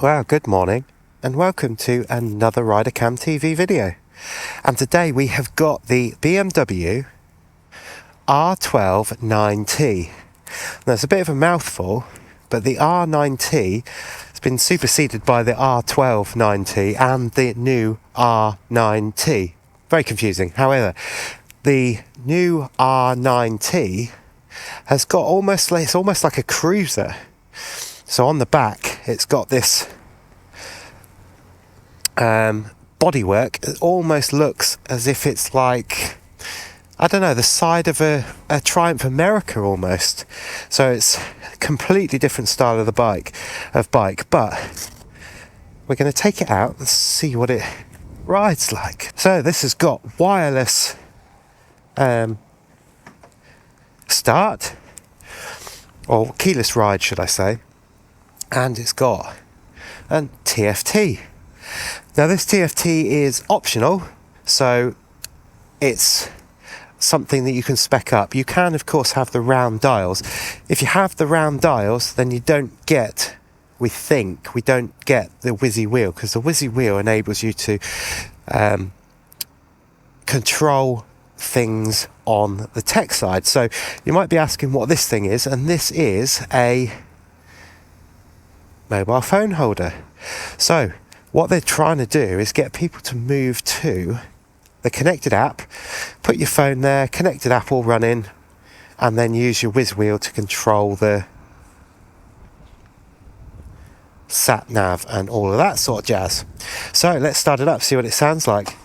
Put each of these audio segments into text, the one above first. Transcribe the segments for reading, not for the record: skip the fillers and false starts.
Well, good morning and welcome to another RiderCamTV video. And today we have got the BMW R12 NineT. Now it's a bit of a mouthful, but the R9T has been superseded by the R12 NineT and the new R9T. Very confusing. However, the new R9T has got it's almost like a cruiser. So on the back, it's got this bodywork. It almost looks as if it's like, I don't know, the side of a Triumph America almost. So it's a completely different style of bike. But we're going to take it out and see what it rides like. So this has got wireless start, or keyless ride should I say, and it's got a TFT. Now this TFT is optional, so it's something that you can spec up. You can of course have the round dials. If you have the round dials, then you don't get, we don't get the whizzy wheel, because the whizzy wheel enables you to control things on the tech side. So you might be asking what this thing is, and this is a mobile phone holder. So what they're trying to do is get people to move to the connected app, put your phone there, connected app all running, and then use your whiz wheel to control the sat nav and all of that sort of jazz. So let's start it up, see what it sounds like.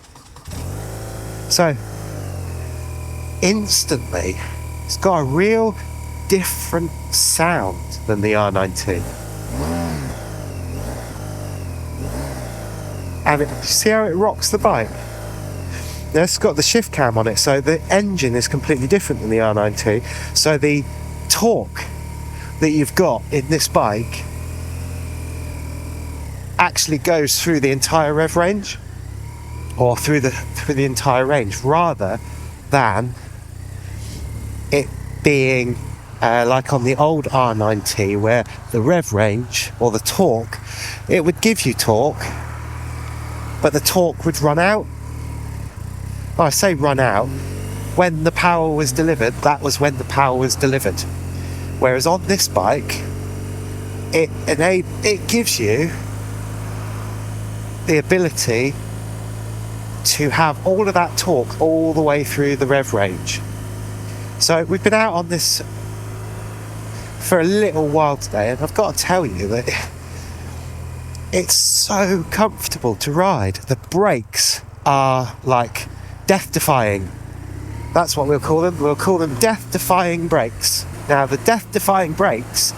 So instantly, it's got a real different sound than the R9T. And you see how it rocks the bike? Now it's got the shift cam on it, so the engine is completely different than the R9T. So the torque that you've got in this bike actually goes through the entire rev range, or through the entire range, rather than it being like on the old R9T, where the rev range or the torque, it would give you torque, but the torque would run out. Well, I say run out, when the power was delivered, that was when the power was delivered. Whereas on this bike, it gives you the ability to have all of that torque all the way through the rev range. So we've been out on this for a little while today, and I've got to tell you that it's so comfortable to ride. The brakes are like death-defying. That's what we'll call them. We'll call them death-defying brakes. Now, the death-defying brakes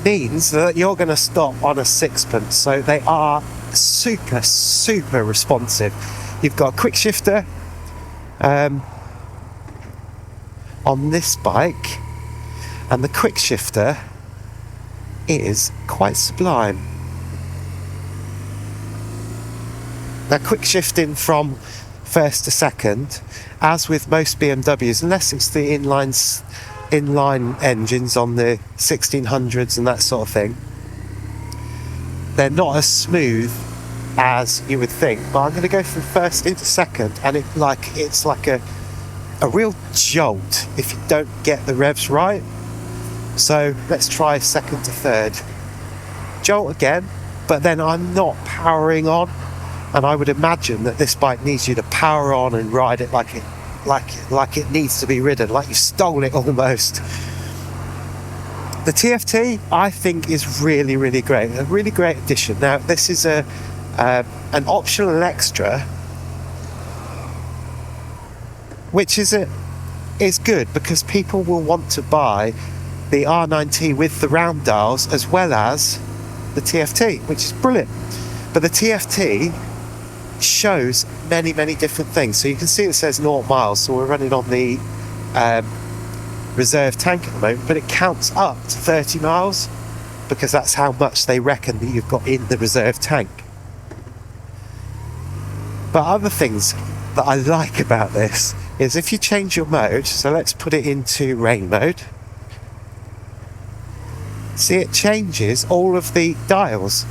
means that you're going to stop on a sixpence. So they are super responsive. You've got a quick shifter on this bike, and the quick shifter is quite sublime. Now, quick shifting from first to second, as with most BMWs, unless it's the inline engines on the 1600s and that sort of thing, they're not as smooth as you would think. But I'm going to go from first into second, and it's like a real jolt if you don't get the revs right. So let's try second to third. Jolt again, but then I'm not powering on, and I would imagine that this bike needs you to power on and ride it like it needs to be ridden, like you stole it almost. The TFT, I think, is really great, a really great addition. Now this is an optional and extra, which is good because people will want to buy the R9T with the round dials as well as the TFT, which is brilliant. But the TFT shows many different things. So you can see it says 0 miles, so we're running on the reserve tank at the moment, but it counts up to 30 miles because that's how much they reckon that you've got in the reserve tank. But other things that I like about this is if you change your mode, so let's put it into rain mode. See, it changes all of the dials.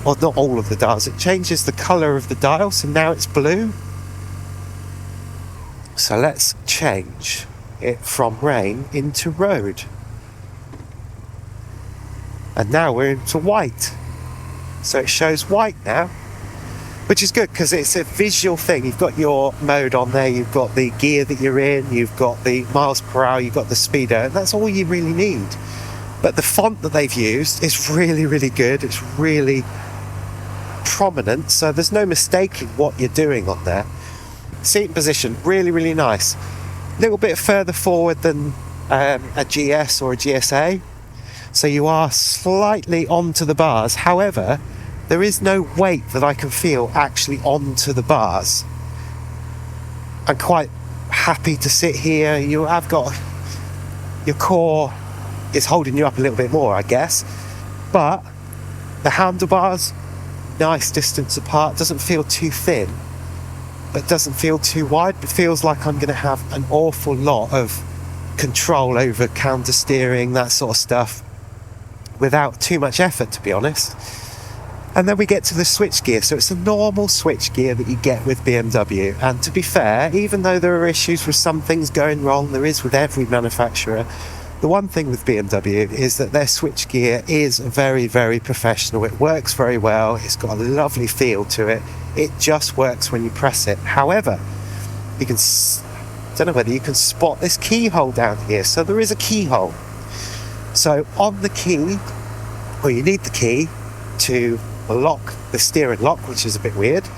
Or not all of the dials, it changes the colour of the dial, so now it's blue. So let's change it from rain into road. And now we're into white. So it shows white now, which is good because it's a visual thing. You've got your mode on there, you've got the gear that you're in, you've got the miles per hour, you've got the speedo, and that's all you really need. But the font that they've used is really, really good. It's really prominent, so there's no mistaking what you're doing on there. Seat position, really, really nice. A little bit further forward than a GS or a GSA. So you are slightly onto the bars. However, there is no weight that I can feel actually onto the bars. I'm quite happy to sit here. You have got your core is holding you up a little bit more, I guess. But the handlebars, nice distance apart. Doesn't feel too thin, but doesn't feel too wide. It feels like I'm going to have an awful lot of control over counter steering, that sort of stuff, without too much effort, to be honest. And then we get to the switch gear. So it's a normal switch gear that you get with BMW. And to be fair, even though there are issues with some things going wrong, there is with every manufacturer, the one thing with BMW is that their switch gear is very, very professional. It works very well. It's got a lovely feel to it. It just works when you press it. However, you can, don't know whether you can spot this keyhole down here. So there is a keyhole. So on the key, well, you need the key to lock the steering lock, which is a bit weird,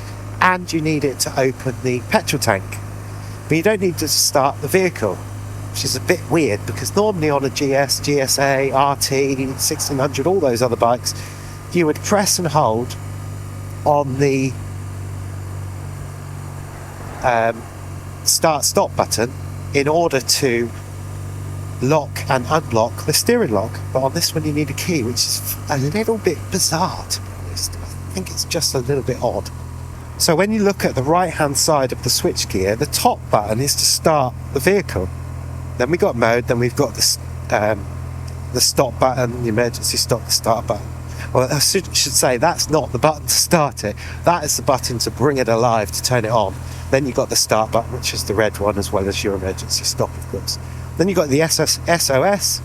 and you need it to open the petrol tank. But you don't need to start the vehicle, which is a bit weird because normally on a GS, GSA, RT, 1600, all those other bikes, you would press and hold on the start-stop button in order to lock and unlock the steering lock. But on this one you need a key, which is a little bit bizarre, to be honest. I think it's just a little bit odd. So when you look at the right hand side of the switch gear, the top button is to start the vehicle. Then we've got mode, then we've got the stop button, the emergency stop, the start button. Well, I should say that's not the button to start it. That is the button to bring it alive, to turn it on. Then you've got the start button, which is the red one, as well as your emergency stop, of course. Then you've got the SOS.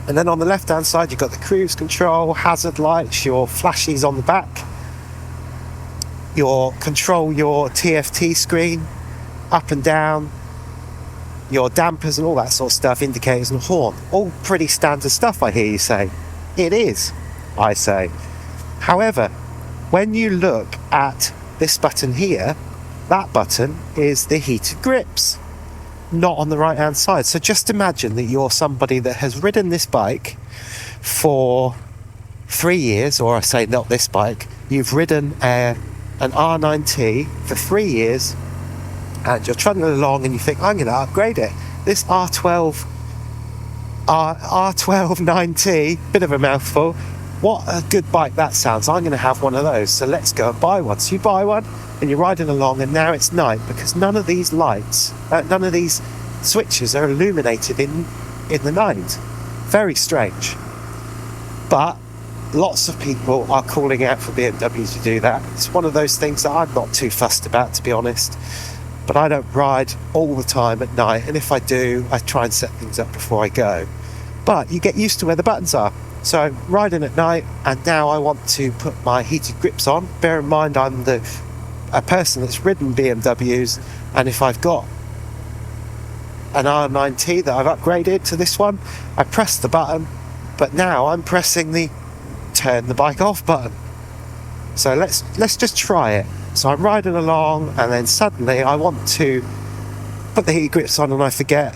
And then on the left-hand side, you've got the cruise control, hazard lights, your flashies on the back, your control, your TFT screen, up and down, your dampers and all that sort of stuff, indicators and horn. All pretty standard stuff, I hear you say. It is, I say. However, when you look at this button here, that button is the heated grips, not on the right hand side. So just imagine that you're somebody that has ridden this bike for 3 years, or I say not this bike, you've ridden an RnineT for 3 years, and you're trundling along and you think, I'm going to upgrade it. This R12 NineT, bit of a mouthful, what a good bike that sounds. I'm going to have one of those, so let's go and buy one. So you buy one and you're riding along, and now it's night because none of these lights, none of these switches are illuminated in the night. Very strange. But lots of people are calling out for BMW to do that. It's one of those things that I'm not too fussed about, to be honest. But I don't ride all the time at night, and if I do, I try and set things up before I go. But you get used to where the buttons are. So I'm riding at night, and now I want to put my heated grips on. Bear in mind, I'm a person that's ridden BMWs, and if I've got an RnineT that I've upgraded to this one, I press the button, but now I'm pressing the turn the bike off button. So let's just try it. So I'm riding along, and then suddenly I want to put the heated grips on and I forget.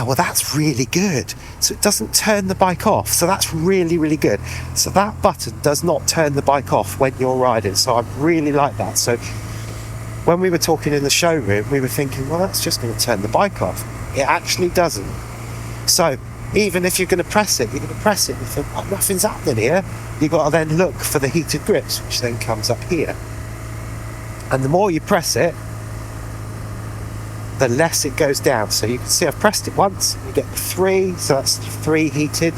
Well, that's really good. So it doesn't turn the bike off. So that's really, really good. So that button does not turn the bike off when you're riding. So I really like that. So when we were talking in the showroom, we were thinking, well, that's just going to turn the bike off. It actually doesn't. So even if you're going to press it, you're going to press it and think, oh, nothing's happening here. You've got to then look for the heated grips, which then comes up here. And the more you press it, the less it goes down. So you can see I've pressed it once, you get the 3, so that's 3 heated.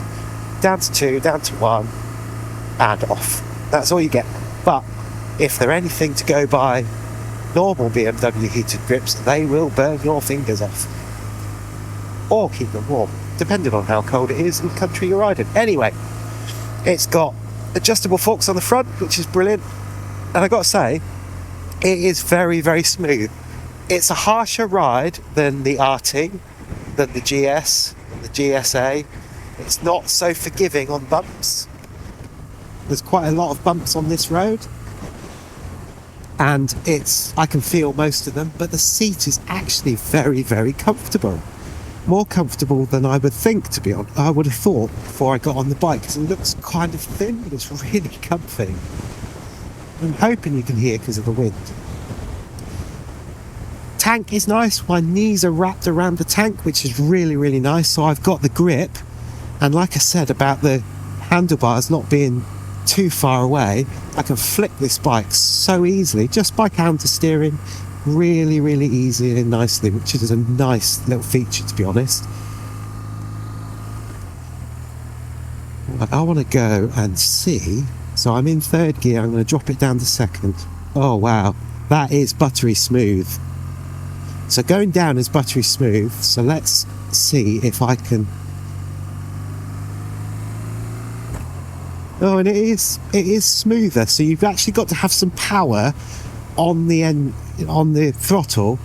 down to 2, down to 1, and off. That's all you get. But if they're anything to go by normal BMW heated grips, they will burn your fingers off. Or keep them warm, depending on how cold it is in the country you're riding. Anyway, it's got adjustable forks on the front, which is brilliant. And I got to say, it is very, very smooth. It's a harsher ride than the RT, than the GS, the GSA. It's not so forgiving on bumps. There's quite a lot of bumps on this road, and I can feel most of them, but the seat is actually very, very comfortable. More comfortable than I would think, to be honest. I would have thought before I got on the bike, because it looks kind of thin, but it's really comfy. I'm hoping you can hear because of the wind. Tank is nice. My knees are wrapped around the tank, which is really, really nice. So I've got the grip, and like I said about the handlebars not being too far away, I can flick this bike so easily just by counter steering, really, really easily and nicely, which is a nice little feature, to be honest. I want to go and see. So I'm in third gear. I'm going to drop it down to second. Oh wow, that is buttery smooth. So going down is buttery smooth. So let's see if I can. Oh, and it is smoother. So you've actually got to have some power on the end, on the throttle,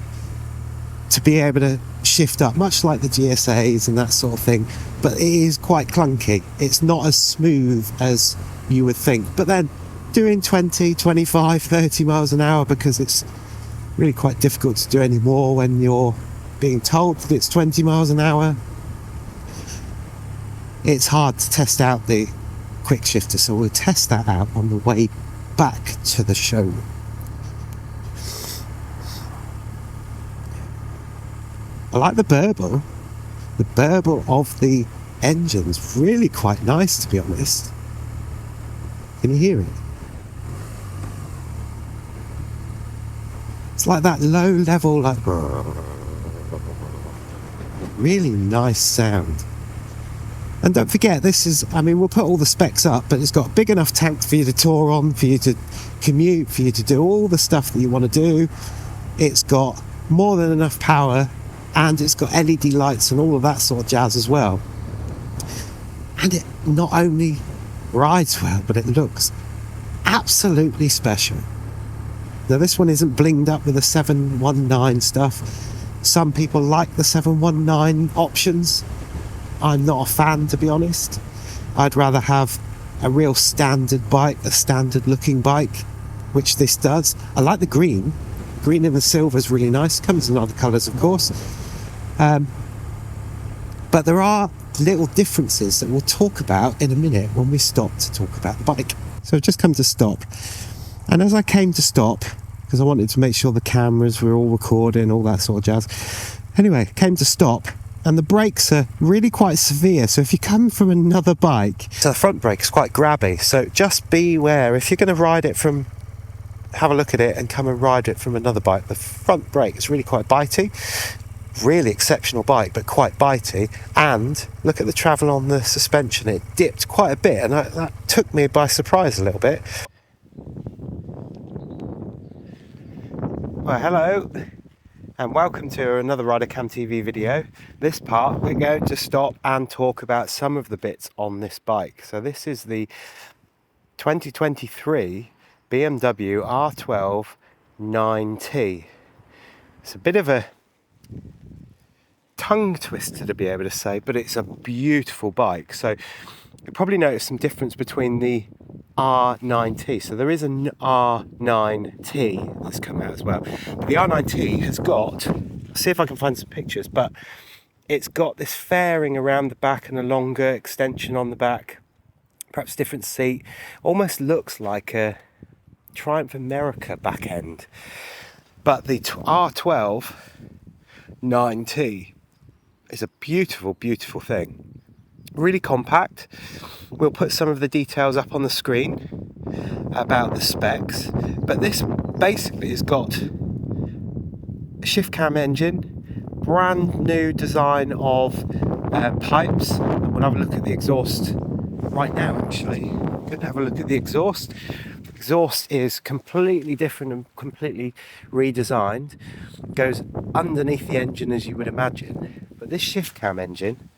to be able to shift up, much like the GSAs and that sort of thing. But it is quite clunky. It's not as smooth as you would think. But then doing 20, 25, 30 miles an hour, because it's really quite difficult to do any more when you're being told that it's 20 miles an hour. It's hard to test out the quick shifter, so we'll test that out on the way back to the showroom. I like the burble. The burble of the engine's really quite nice, to be honest. Can you hear it? It's like that low level, like really nice sound. And don't forget, this is, I mean, we'll put all the specs up, but it's got a big enough tank for you to tour on, for you to commute, for you to do all the stuff that you want to do. It's got more than enough power, and it's got LED lights and all of that sort of jazz as well. And it not only rides well, but it looks absolutely special. Now, this one isn't blinged up with the 719 stuff. Some people like the 719 options. I'm not a fan, to be honest. I'd rather have a real standard bike, a standard looking bike, which this does. I like the green. Green and the silver is really nice. Comes in other colours, of course. But there are little differences that we'll talk about in a minute when we stop to talk about the bike. So I've just come to stop. And as I came to stop, because I wanted to make sure the cameras were all recording, all that sort of jazz. Anyway, came to stop, and the brakes are really quite severe. So if you come from another bike, so the front brake is quite grabby. So just beware if you're going to ride it from, have a look at it and come and ride it from another bike. The front brake is really quite bitey. Really exceptional bike, but quite bitey. And look at the travel on the suspension. It dipped quite a bit, and that took me by surprise a little bit. Well, hello and welcome to another RiderCamTV video. This part we're going to stop and talk about some of the bits on this bike. So this is the 2023 BMW R12 NineT. It's a bit of a tongue twister to be able to say, but it's a beautiful bike. So you probably notice some difference between the RnineT. So there is an RnineT that's come out as well. But the RnineT has got, I'll see if I can find some pictures, but it's got this fairing around the back and a longer extension on the back, perhaps different seat. Almost looks like a Triumph America back end. But the R12 NineT is a beautiful, beautiful thing. Really compact. We'll put some of the details up on the screen about the specs, but this basically has got a shift cam engine, brand new design of pipes, and we'll have a look at the exhaust right now, actually. Could have a look at the exhaust. The exhaust is completely different and completely redesigned. Goes underneath the engine, as you would imagine. But this shift cam engine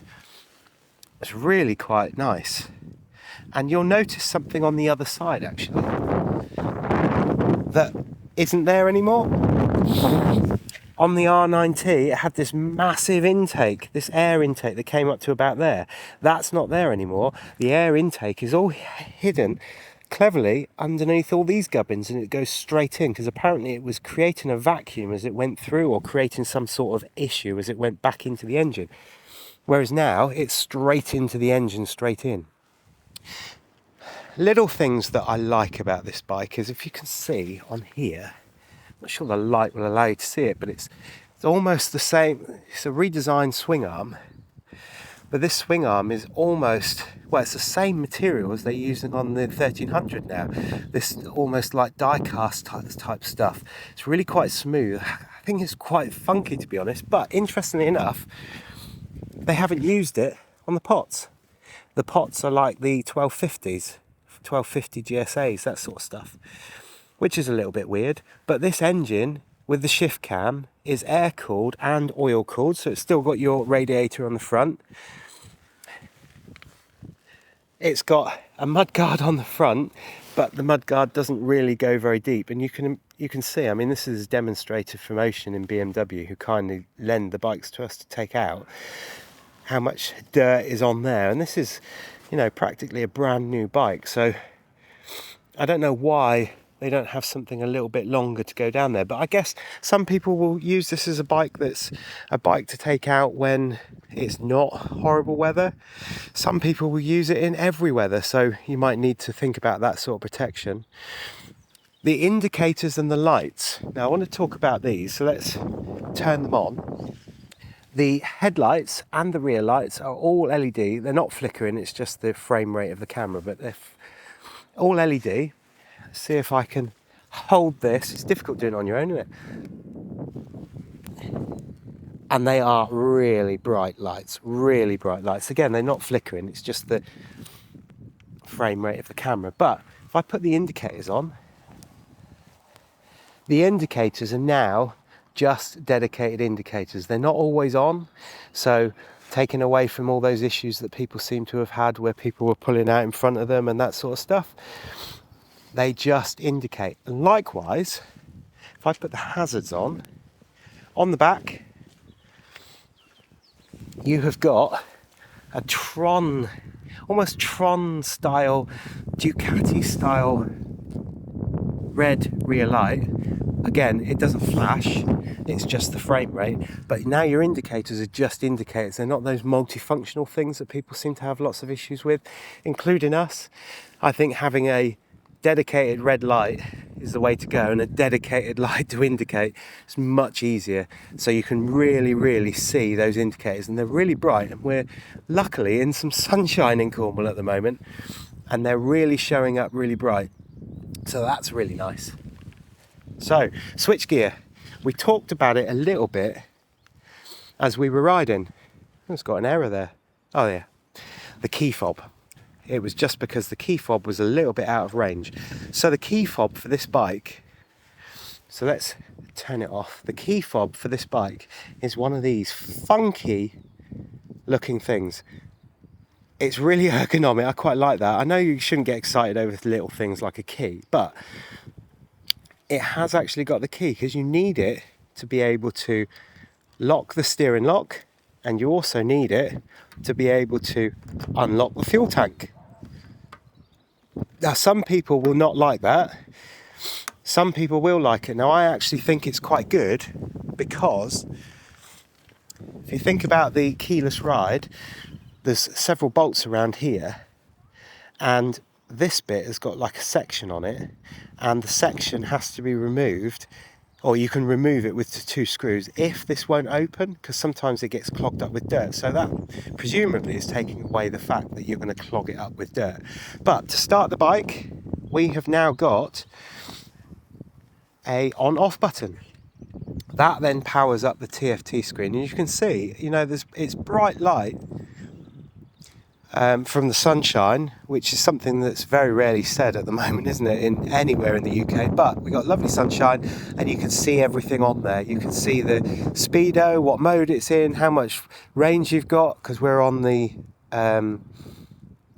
is really quite nice. And you'll notice something on the other side, actually, that isn't there anymore. On the RnineT, it had this massive intake, this air intake that came up to about there. That's not there anymore. The air intake is all hidden cleverly underneath all these gubbins, and it goes straight in, because apparently it was creating a vacuum as it went through, or creating some sort of issue as it went back into the engine. Whereas now, it's straight into the engine, straight in. Little things that I like about this bike is, if you can see on here, I'm not sure the light will allow you to see it, but it's almost the same. It's a redesigned swing arm, but this swing arm is almost, well, it's the same material as they're using on the 1300 now. This almost like die-cast type stuff. It's really quite smooth. I think it's quite funky, to be honest, but interestingly enough, they haven't used it on the pots. The pots are like the 1250s, 1250 GSAs, that sort of stuff, which is a little bit weird. But this engine with the shift cam is air cooled and oil cooled, so it's still got your radiator on the front. It's got a mudguard on the front, but the mudguard doesn't really go very deep, and you can see, I mean, this is demonstrated from Ocean in BMW, who kindly lend the bikes to us to take out, how much dirt is on there. And this is, you know, practically a brand new bike, so I don't know why they don't have something a little bit longer to go down there. But I guess some people will use this as a bike that's a bike to take out when it's not horrible weather. Some people will use it in every weather, so you might need to think about that sort of protection. The indicators and the lights. Now I want to talk about these, so let's turn them on. The headlights and the rear lights are all LED. They're not flickering, it's just the frame rate of the camera, but they're all LED. Let's see if I can hold this. It's difficult doing it on your own, isn't it? And they are really bright lights, really bright lights. Again, they're not flickering, it's just the frame rate of the camera. But if I put the indicators on, the indicators are now just dedicated indicators. They're not always on, so taken away from all those issues that people seem to have had where people were pulling out in front of them and that sort of stuff. They just indicate. And likewise, if I put the hazards on the back, you have got a Tron, almost Tron style, Ducati style red rear light. Again, it doesn't flash, it's just the frame rate, but now your indicators are just indicators. They're not those multifunctional things that people seem to have lots of issues with, including us. I think having a dedicated red light is the way to go, and a dedicated light to indicate is much easier, so you can really see those indicators, and they're really bright. And we're luckily in some sunshine in Cornwall at the moment, and they're really showing up really bright, so that's really nice. So switch gear, we talked about it a little bit as we were riding. It's got an error there. Oh yeah, the key fob. It was just because the key fob was a little bit out of range. So the key fob for this bike, so let's turn it off. The key fob for this bike is one of these funky looking things. It's really ergonomic, I quite like that. I know you shouldn't get excited over little things like a key, but it has actually got the key, because you need it to be able to lock the steering lock, and you also need it to be able to unlock the fuel tank. Now, some people will not like that. Some people will like it. Now, I actually think it's quite good, because if you think about the keyless ride, there's several bolts around here, and this bit has got like a section on it, and the section has to be removed, or you can remove it with the 2 screws if this won't open, because sometimes it gets clogged up with dirt. So that presumably is taking away the fact that you're going to clog it up with dirt. But to start the bike, we have now got a on-off button. That then powers up the TFT screen, and you can see, you know, it's bright light. from the sunshine, which is something that's very rarely said at the moment, isn't it, in anywhere in the UK. But we got lovely sunshine, and you can see everything on there. You can see the speedo, what mode it's in, how much range you've got, because we're on the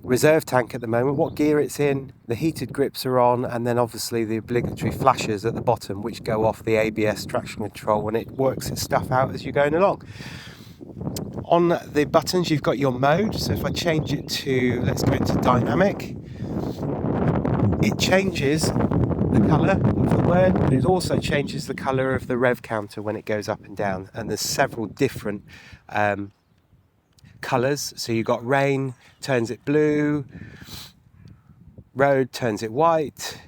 reserve tank at the moment, what gear it's in, the heated grips are on, and then obviously the obligatory flashers at the bottom which go off the ABS traction control when it works its stuff out as you're going along. On the buttons you've got your mode, so if I change it to, let's go into dynamic, it changes the colour of the word, but it also changes the colour of the rev counter when it goes up and down, and there's several different colours. So you've got rain, turns it blue, road turns it white,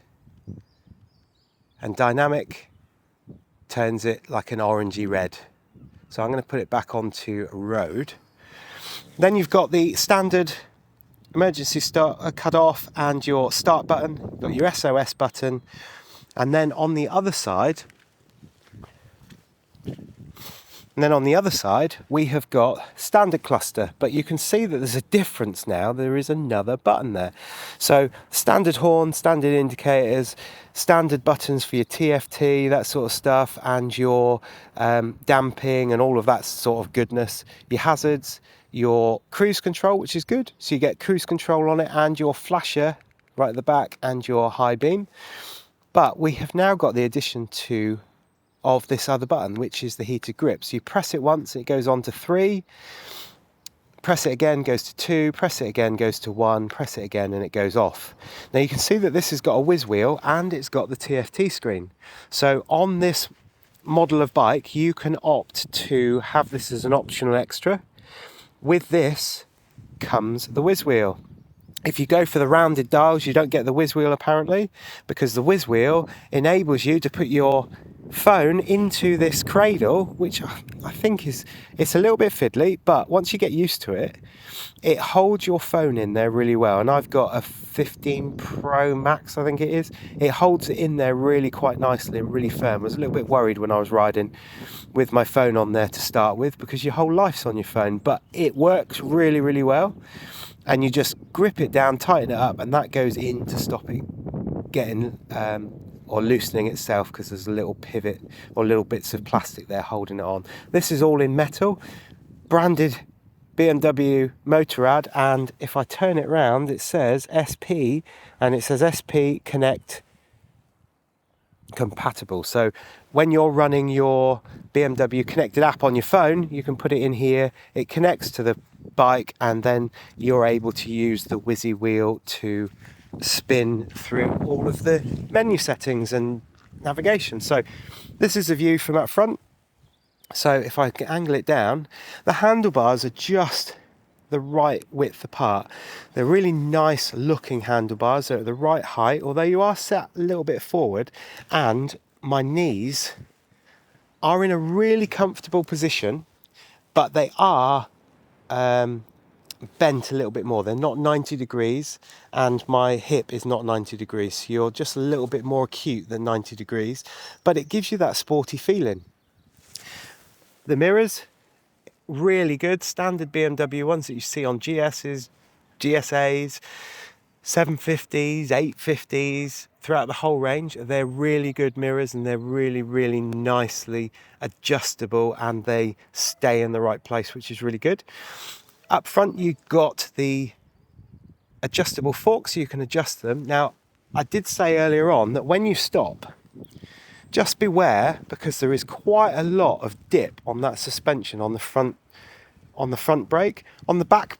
and dynamic turns it like an orangey red. So I'm going to put it back onto road. Then you've got the standard emergency start cut off and your start button. You've got your SOS button, and then on the other side, we have got standard cluster, but you can see that there's a difference now. There is another button there. So standard horn, standard indicators, standard buttons for your TFT, that sort of stuff, and your damping and all of that sort of goodness. Your hazards, your cruise control, which is good. So you get cruise control on it, and your flasher right at the back, and your high beam. But we have now got the addition of this other button, which is the heated grip. So you press it once, it goes on to 3, press it again, goes to 2, press it again, goes to 1, press it again, and it goes off. Now you can see that this has got a whiz wheel and it's got the TFT screen. So on this model of bike, you can opt to have this as an optional extra. With this comes the whiz wheel. If you go for the rounded dials, you don't get the whiz wheel apparently, because the whiz wheel enables you to put your phone into this cradle, which I think it's a little bit fiddly, but once you get used to it, it holds your phone in there really well. And I've got a 15 Pro Max, I think it is. It holds it in there really quite nicely and really firm. I was a little bit worried when I was riding with my phone on there to start with, because your whole life's on your phone, but it works really, really well. And you just grip it down, tighten it up, and that goes in to stop it getting or loosening itself, because there's a little pivot or little bits of plastic there holding it on. This is all in metal, branded BMW Motorrad, and if I turn it round, it says SP, and it says SP Connect compatible. So when you're running your BMW connected app on your phone, you can put it in here, it connects to the bike, and then you're able to use the whizzy wheel to spin through all of the menu settings and navigation. So this is a view from up front. So if I can angle it down, the handlebars are just the right width apart. They're really nice looking handlebars. They're at the right height, although you are set a little bit forward, and my knees are in a really comfortable position, but they are bent a little bit more. They're not 90 degrees, and my hip is not 90 degrees. So you're just a little bit more acute than 90 degrees, but it gives you that sporty feeling. The mirrors, really good, standard BMW ones that you see on GSs, GSAs, 750s, 850s, throughout the whole range. They're really good mirrors, and they're really, really nicely adjustable, and they stay in the right place, which is really good. Up front, you've got the adjustable forks, so you can adjust them. Now, I did say earlier on that when you stop, just beware, because there is quite a lot of dip on that suspension on the front brake. On the back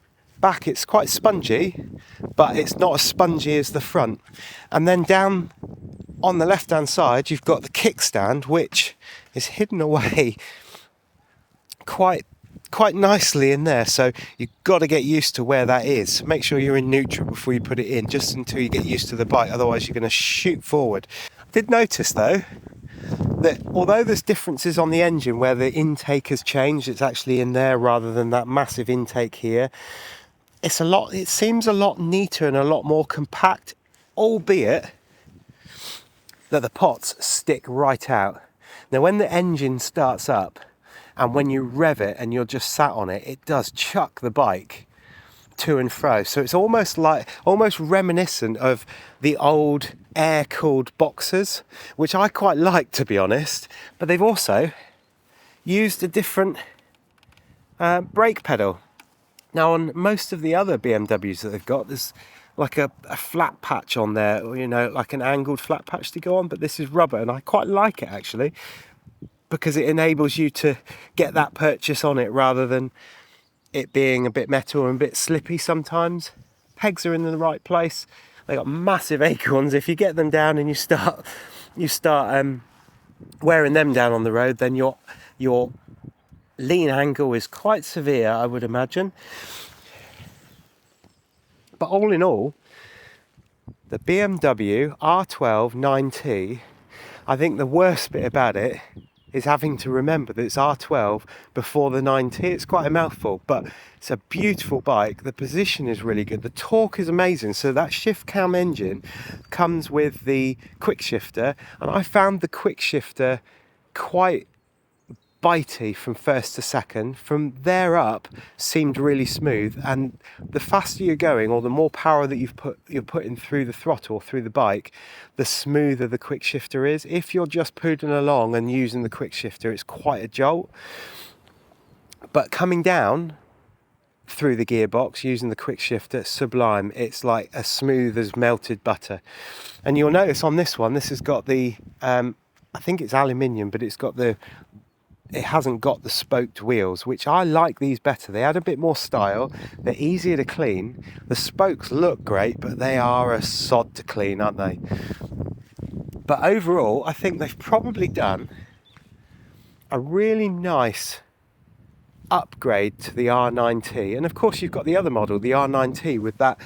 it's quite spongy, but it's not as spongy as the front. And then down on the left hand side, you've got the kickstand, which is hidden away quite nicely in there, so you've got to get used to where that is. Make sure you're in neutral before you put it in, just until you get used to the bike, otherwise you're going to shoot forward. I did notice though that although there's differences on the engine where the intake has changed, it's actually in there rather than that massive intake here. It seems a lot neater and a lot more compact, albeit that the pots stick right out. Now when the engine starts up and when you rev it and you're just sat on it, it does chuck the bike to and fro. So it's almost reminiscent of the old air-cooled Boxers, which I quite like, to be honest. But they've also used a different brake pedal. Now, on most of the other BMWs that they've got, there's like a flat patch on there, or, you know, like an angled flat patch to go on, but this is rubber, and I quite like it actually, because it enables you to get that purchase on it rather than it being a bit metal and a bit slippy sometimes. Pegs are in the right place. They got massive acorns. If you get them down and you start wearing them down on the road, then your lean angle is quite severe, I would imagine. But all in all, the BMW R12 NineT, I think the worst bit about it is having to remember that it's R12 before the 9T. It's quite a mouthful, but it's a beautiful bike. The position is really good. The torque is amazing. So that shift cam engine comes with the quick shifter, and I found the quick shifter quite bitey from first to second. From there up seemed really smooth, and the faster you're going, or the more power that you're putting through the throttle, through the bike, the smoother the quick shifter is. If you're just poodling along and using the quick shifter, it's quite a jolt. But coming down through the gearbox using the quick shifter, sublime. It's like as smooth as melted butter. And you'll notice on this one, this has got the I think it's aluminium, but it hasn't got the spoked wheels, which I like these better. They add a bit more style. They're easier to clean. The spokes look great, but they are a sod to clean, aren't they? But overall, I think they've probably done a really nice upgrade to the R9T. And of course, you've got the other model, the R9T, with that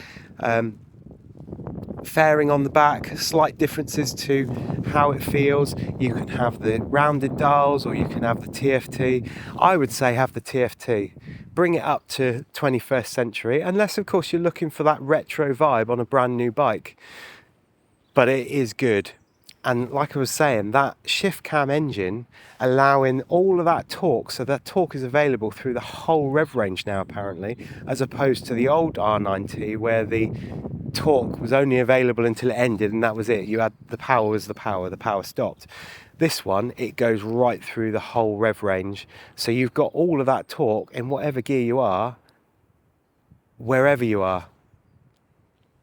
fairing on the back, slight differences to how it feels. You can have the rounded dials, or you can have the TFT. I would say have the TFT. Bring it up to 21st century, unless of course you're looking for that retro vibe on a brand new bike. But it is good. And like I was saying, that shift cam engine allowing all of that torque, so that torque is available through the whole rev range now apparently, as opposed to the old R9T where the torque was only available until it ended and that was it. You had the power was the power stopped. This one, it goes right through the whole rev range, so you've got all of that torque in whatever gear you are, wherever you are.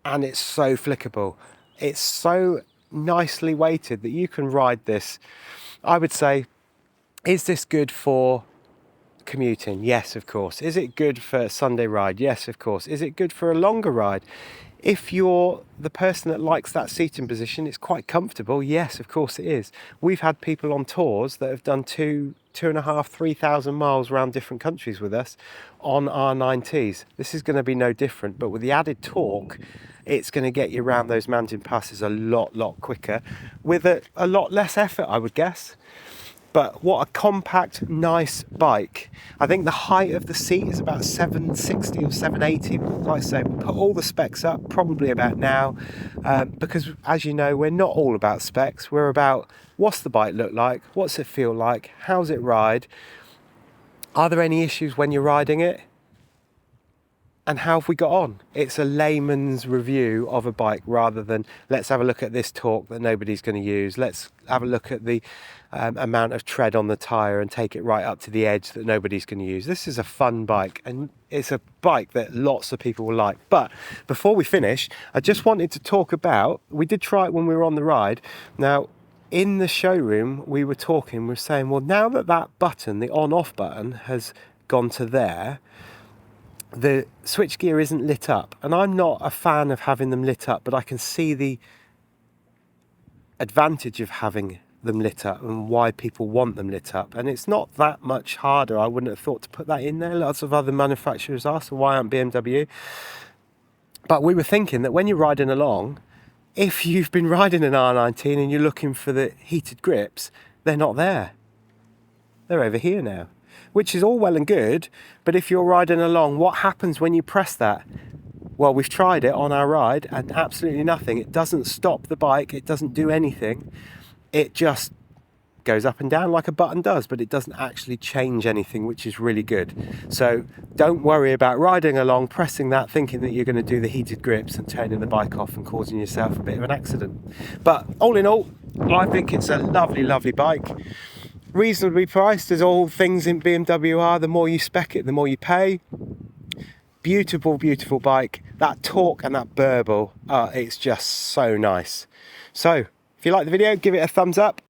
And it's so flickable. It's so nicely weighted that you can ride this. I would say, is this good for commuting? Yes, of course. Is it good for a Sunday ride? Yes, of course. Is it good for a longer ride? If you're the person that likes that seating position, it's quite comfortable. Yes, of course it is. We've had people on tours that have done 2,500, 3,000 miles around different countries with us on R9Ts. This is going to be no different, but with the added torque, it's going to get you around those mountain passes a lot quicker with a lot less effort, I would guess. But what a compact, nice bike. I think the height of the seat is about 760 or 780. Like I say, we'll put all the specs up probably about now, because as you know, we're not all about specs. We're about what's the bike look like, what's it feel like, how's it ride, are there any issues when you're riding it, and how have we got on? It's a layman's review of a bike rather than let's have a look at this torque that nobody's going to use. Let's have a look at the amount of tread on the tyre and take it right up to the edge that nobody's going to use. This is a fun bike, and it's a bike that lots of people will like. But before we finish, I just wanted to talk about, we did try it when we were on the ride. Now, in the showroom, we were saying, well, now that button, the on-off button, has gone to there, the switchgear isn't lit up, and I'm not a fan of having them lit up, but I can see the advantage of having them lit up and why people want them lit up. And it's not that much harder, I wouldn't have thought, to put that in there. Lots of other manufacturers are, so why aren't BMW? But we were thinking that when you're riding along, if you've been riding an R19 and you're looking for the heated grips, they're not there. They're over here now. Which is all well and good, but if you're riding along, what happens when you press that? Well, we've tried it on our ride and absolutely nothing. It doesn't stop the bike, it doesn't do anything. It just goes up and down like a button does, but it doesn't actually change anything, which is really good. So don't worry about riding along, pressing that, thinking that you're going to do the heated grips and turning the bike off and causing yourself a bit of an accident. But all in all, I think it's a lovely, lovely bike. Reasonably priced, as all things in BMW are. The more you spec it, the more you pay. Beautiful, beautiful bike. That torque and that burble, it's just so nice. So if you like the video, give it a thumbs up.